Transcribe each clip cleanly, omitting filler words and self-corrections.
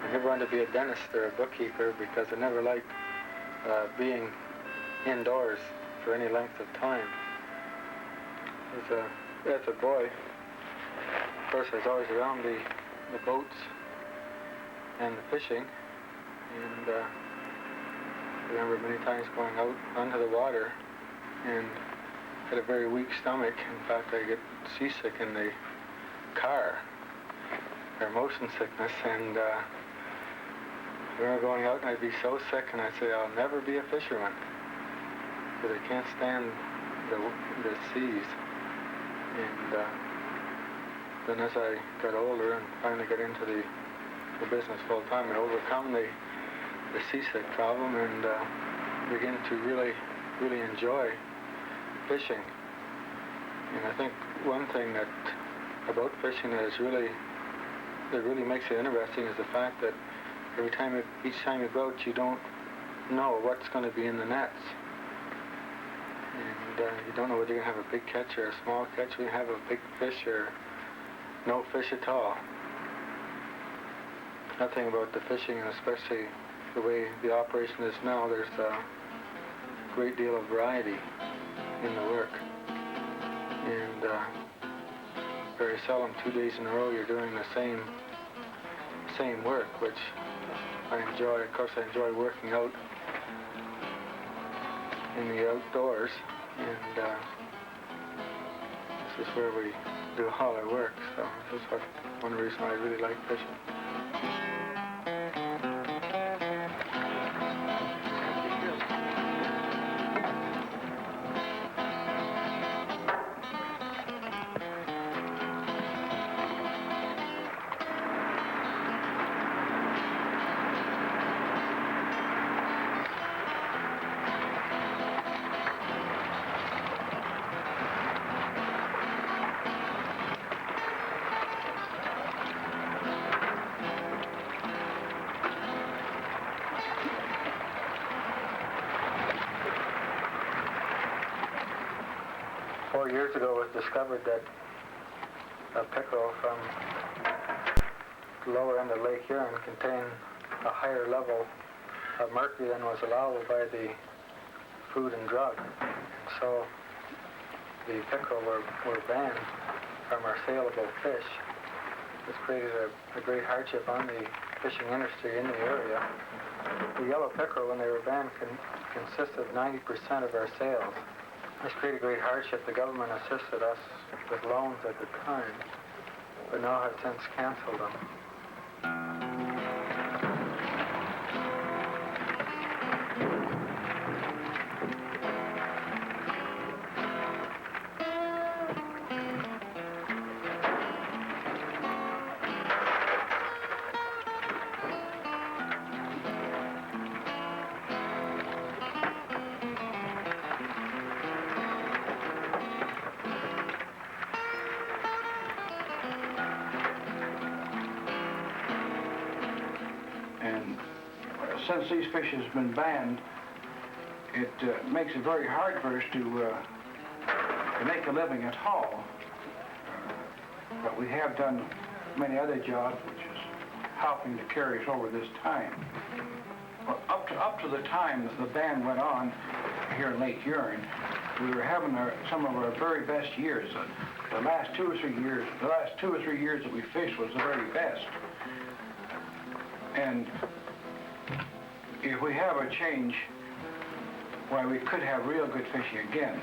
I never wanted to be a dentist or a bookkeeper because I never liked being indoors for any length of time. As a boy, of course, I was always around the boats and the fishing, and I remember many times going out onto the water and had a very weak stomach. In fact, I get seasick in the car, or motion sickness, and I remember going out and I'd be so sick and I'd say, I'll never be a fisherman because I can't stand the seas. And then as I got older and finally got into the business full time, I overcome the seasick problem and began to really enjoy fishing. And I think one thing about fishing that really makes it interesting is the fact that each time you go out, you don't know what's going to be in the nets. And you don't know whether you're going to have a big catch or a small catch. You have a big fish or no fish at all. Nothing about the fishing, and especially the way the operation is now, there's a great deal of variety in the work. And very seldom 2 days in a row you're doing the same work, which I enjoy. Of course, I enjoy working out in the outdoors, and this is where we do all our work. So this is one reason I really like fishing. 4 years ago, it was discovered that a pickerel from the lower end of Lake Huron contained a higher level of mercury than was allowable by the Food and Drug. So the pickerel were banned from our saleable fish. This created a great hardship on the fishing industry in the area. The yellow pickerel, when they were banned, consisted of 90% of our sales. This created great hardship. The government assisted us with loans at the time, but now have since canceled them. Since these fish has been banned, it makes it very hard for us to make a living at all. But we have done many other jobs, which is helping to carry us over this time. Well, up to the time that the ban went on here in Lake Huron, we were having some of our very best years. The last two or three years that we fished was the very best. And if we have a change, why, we could have real good fishing again.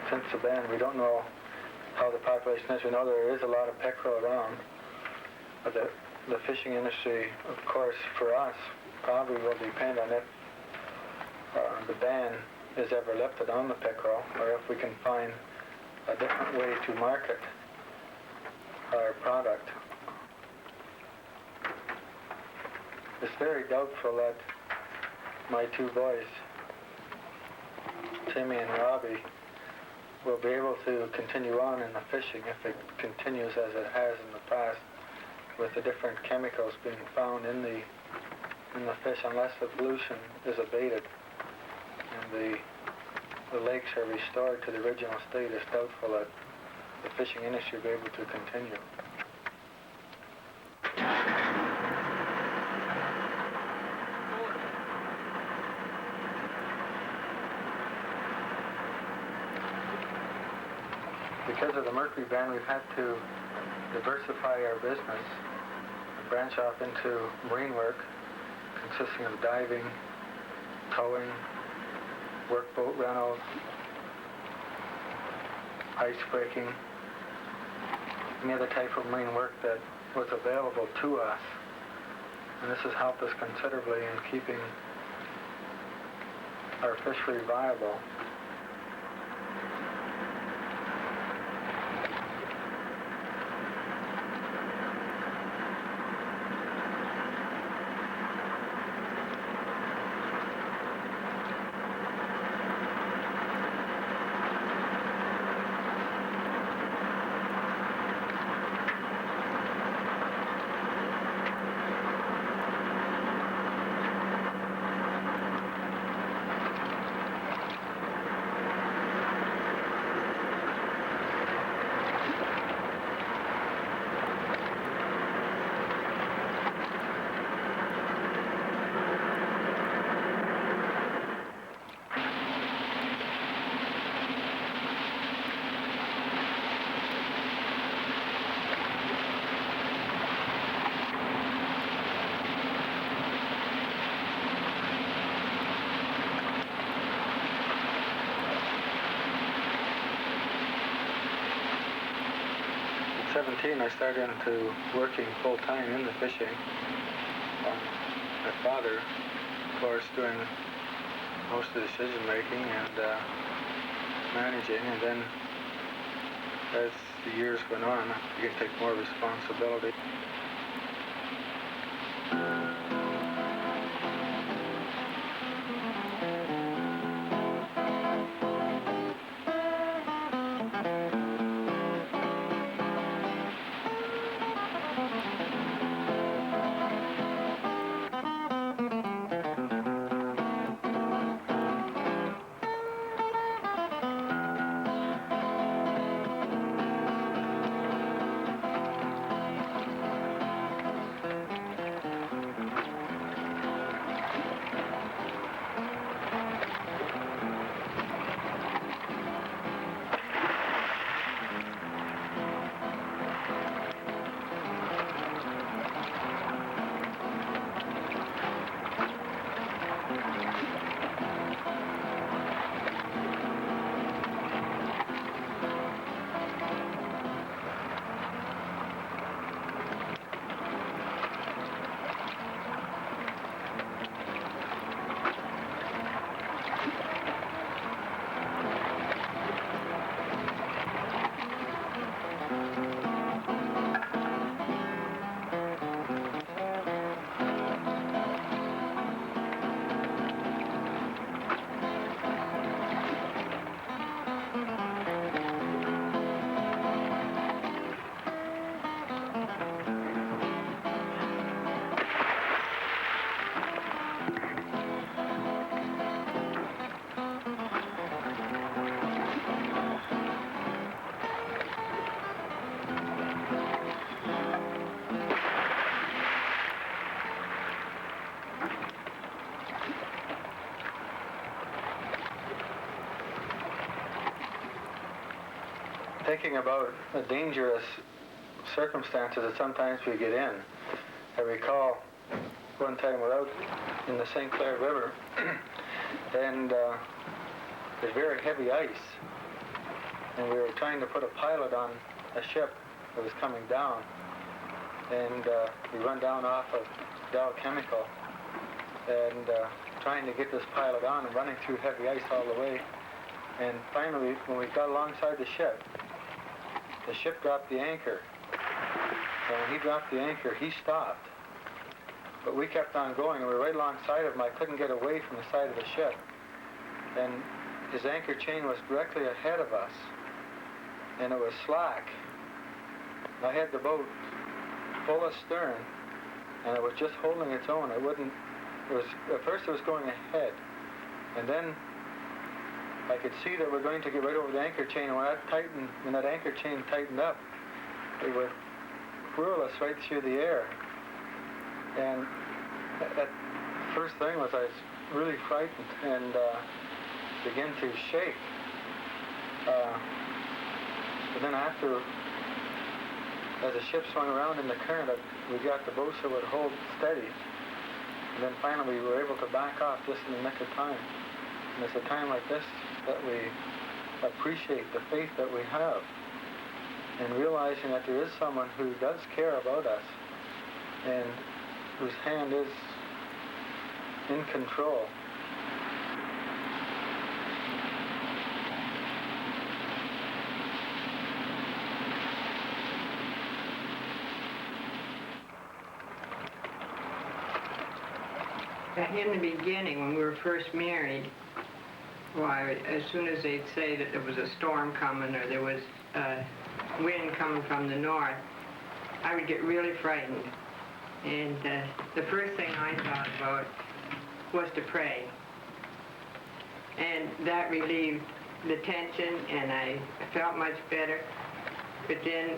Since the ban, we don't know how the population is. We know there is a lot of pickerel around, but the fishing industry, of course, for us, probably will depend on if the ban is ever lifted on the pickerel, or if we can find a different way to market our product. It's very doubtful that my two boys, Timmy and Robbie, will be able to continue on in the fishing if it continues as it has in the past, with the different chemicals being found in the fish, unless the pollution is abated and the lakes are restored to the original state. It's doubtful that the fishing industry will be able to continue. Because of the mercury ban, we've had to diversify our business and branch off into marine work, consisting of diving, towing, workboat rental, ice breaking, any other type of marine work that was available to us. And this has helped us considerably in keeping our fishery viable. At 17, I started into working full-time in the fishing. My father, of course, doing most of the decision-making and managing, and then as the years went on, I began to take more responsibility. Thinking about the dangerous circumstances that sometimes we get in, I recall one time we're out in the St. Clair River and there's very heavy ice, and we were trying to put a pilot on a ship that was coming down, and we run down off of Dow Chemical and trying to get this pilot on and running through heavy ice all the way, and finally when we got alongside the ship dropped the anchor. And when he dropped the anchor, he stopped. But we kept on going, and we were right alongside of him. I couldn't get away from the side of the ship. And his anchor chain was directly ahead of us, and it was slack. And I had the boat full astern, and it was just holding its own. It wouldn't, it was, at first it was going ahead, and then I could see that we're going to get right over the anchor chain, and when that anchor chain tightened up, it would whirl us right through the air. And that first thing was I was really frightened and began to shake. But then after, as the ship swung around in the current, we got the boat so it would hold steady. And then finally we were able to back off just in the nick of time. And it's a time like this that we appreciate the faith that we have, and realizing that there is someone who does care about us and whose hand is in control. In the beginning, when we were first married, why, as soon as they'd say that there was a storm coming or there was wind coming from the north, I would get really frightened. And the first thing I thought about was to pray. And that relieved the tension, and I felt much better. But then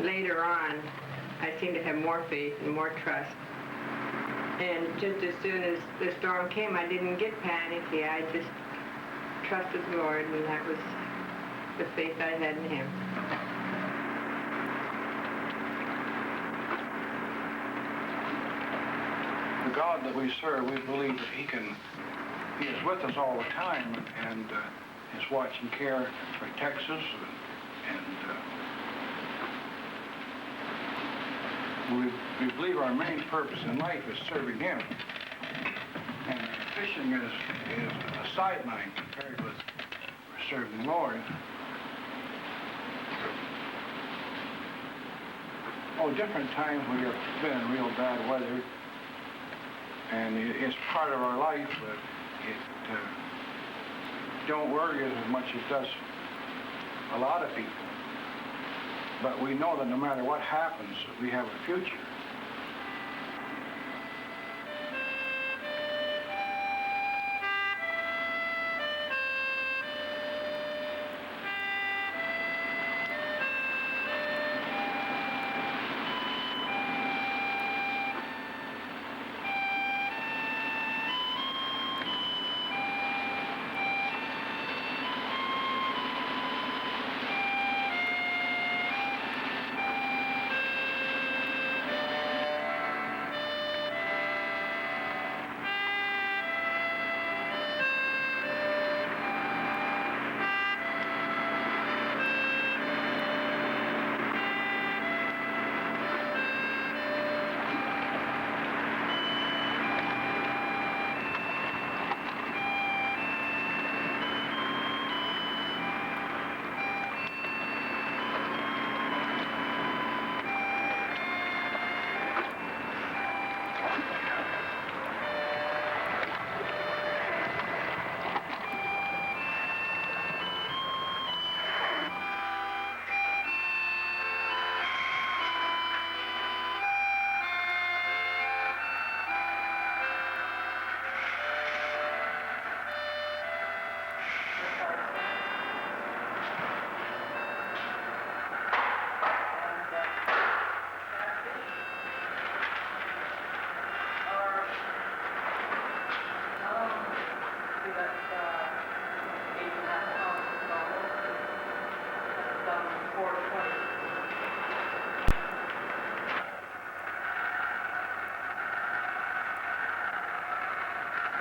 later on, I seemed to have more faith and more trust. And just as soon as the storm came, I didn't get panicky. I just trusted the Lord, and that was the faith I had in Him. The God that we serve, we believe that He is with us all the time, and His watching care protects us, and we believe our main purpose in life is serving Him. And fishing is a sideline compared with serving the Lord. Different times we have been in real bad weather, and it's part of our life, but it don't worry us as much as it does a lot of people. But we know that no matter what happens, we have a future.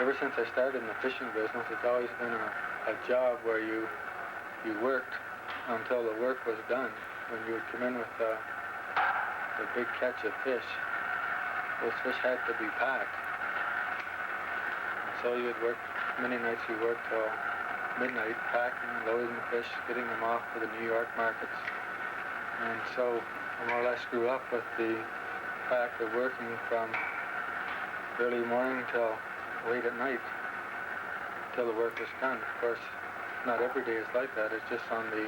Ever since I started in the fishing business, it's always been a job where you worked until the work was done. When you would come in with a big catch of fish, those fish had to be packed. And so you would work, many nights you worked till midnight, packing, loading the fish, getting them off to the New York markets. And so I more or less grew up with the fact of working from early morning till late at night, till the work was done. Of course, not every day is like that. It's just on the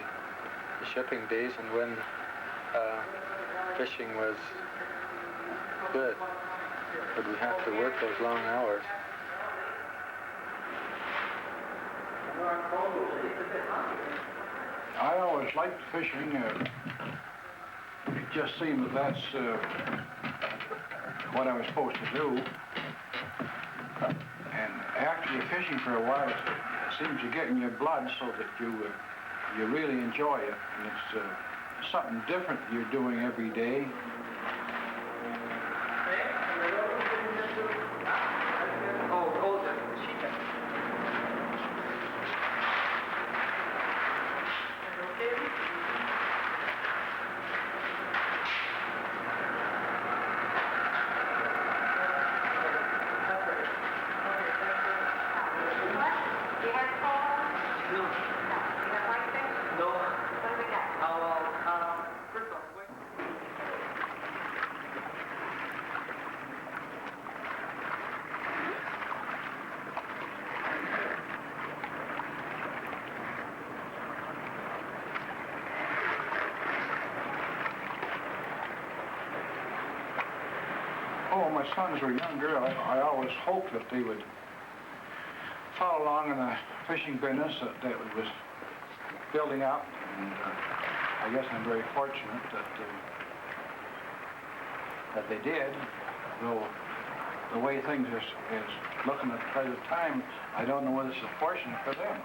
shipping days and when fishing was good. But we have to work those long hours. I always liked fishing. It just seemed that that's what I was supposed to do. And after you're fishing for a while, it seems to get in your blood so that you really enjoy it. And it's something different you're doing every day. Oh, my sons were younger. I always hoped that they would follow along in the fishing business that it was building up. And I guess I'm very fortunate that they did. Though the way things is looking at the present time, I don't know whether it's fortunate for them.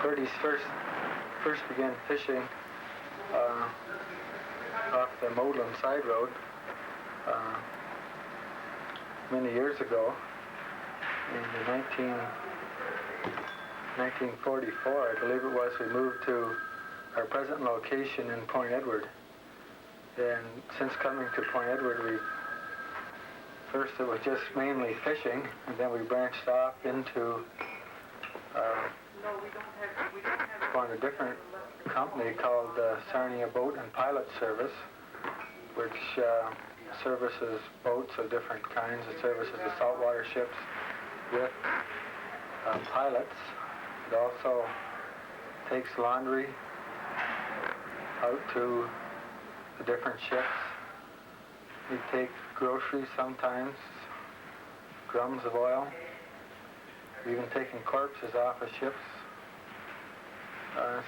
Purdy's first began fishing off the Modlin side road many years ago. In 1944, I believe it was, we moved to our present location in Point Edward. And since coming to Point Edward, first it was just mainly fishing, and then we branched off into formed a different company called Sarnia Boat and Pilot Service, which services boats of different kinds. It services the saltwater ships with pilots. It also takes laundry out to the different ships. We take groceries sometimes, drums of oil. We've even taken corpses off of ships.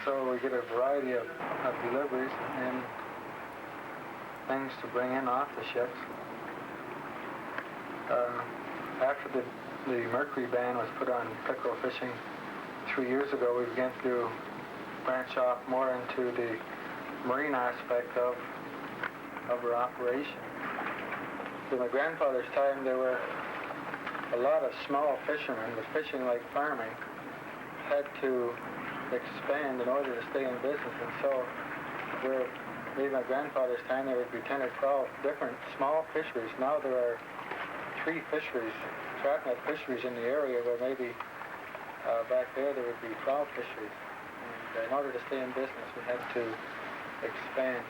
So we get a variety of deliveries and things to bring in off the ships. After the mercury ban was put on pickerel fishing 3 years ago, we began to branch off more into the marine aspect of our operation. In my grandfather's time, there were a lot of small fishermen, but fishing like farming had to expand in order to stay in business, and so maybe my grandfather's time there would be 10 or 12 different small fisheries. Now there are 3 fisheries, trout net fisheries in the area, where maybe back there would be 12 fisheries. And in order to stay in business, we had to expand.